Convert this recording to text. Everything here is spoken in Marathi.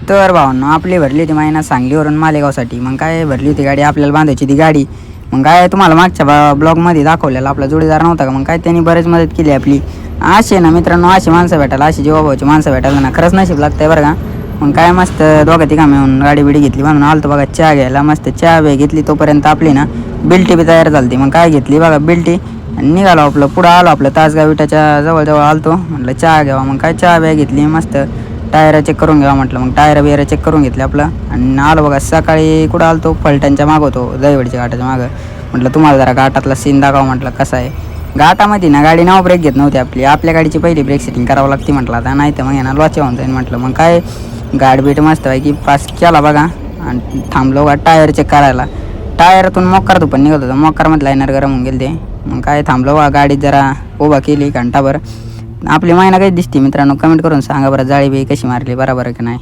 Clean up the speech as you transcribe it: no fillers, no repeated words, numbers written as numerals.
तर भावांनो आपली भरली होती महिना सांगलीवरून मालेगावसाठी. मग काय भरली होती गाडी, आपल्याला बांधायची ती गाडी. मग काय तुम्हाला मागच्या ब्लॉगमध्ये दाखवलेला आपला जोडीदार नव्हता का, मग काय त्यांनी बरेच मदत केली आपली. असे ना मित्रांनो, अशी माणसं भेटायला, अशी जीवाभावाची माणसं भेटायला ना खरंच नशीब लागतंय बरं का. मग काय मस्त दोघं तिघा मिळून गाडी बिडी घेतली, म्हणून आलतो बघा चहा घ्यायला. मस्त चहा बी घेतली, तोपर्यंत आपली ना बिल्टी बी तयार झाली. मग काय घेतली बघा बिल्टी आणि निघालो आपलं पुढं आलो. आपलं तासगाव विटाच्या जवळ आलतो, म्हटलं चहा घ्यावा. मग काय चहा बी घेतली, मस्त टायर चेक करून घ्यावा म्हटलं. मग टायर बियर चेक करून घेतले आपलं आणि आलो बघा. सकाळी कुठं आलतो, फलटणच्या मागं होतो, दहीवडच्या घाटाच्या मागं. म्हटलं तुम्हाला जरा घाटातला सीन दाखवा म्हटलं कसा आहे. घाटामध्ये ना गाडी नाव ब्रेक घेत नव्हती आपली, आपल्या गाडीची पहिली ब्रेक सेटिंग करावं लागते म्हटलं. आता नाही तर मग येणार लॉच्या होऊन जाईल म्हटलं. मग काय गाडी बीट मस्त आहे की पास केला बघा आणि थांबलो का टायर चेक करायला. टायरातून मोकार पण निघत होतं, मोकारमध्ये लायनर गरम होऊन गेले ते. मग काय थांबलो बा, गाडी जरा उभा केली घंटाभर. आपली महिना काही दिसते मित्रांनो, कमेंट करून सांगा बरं, जाळी बी कशी मारली, बरोबर आहे की नाही.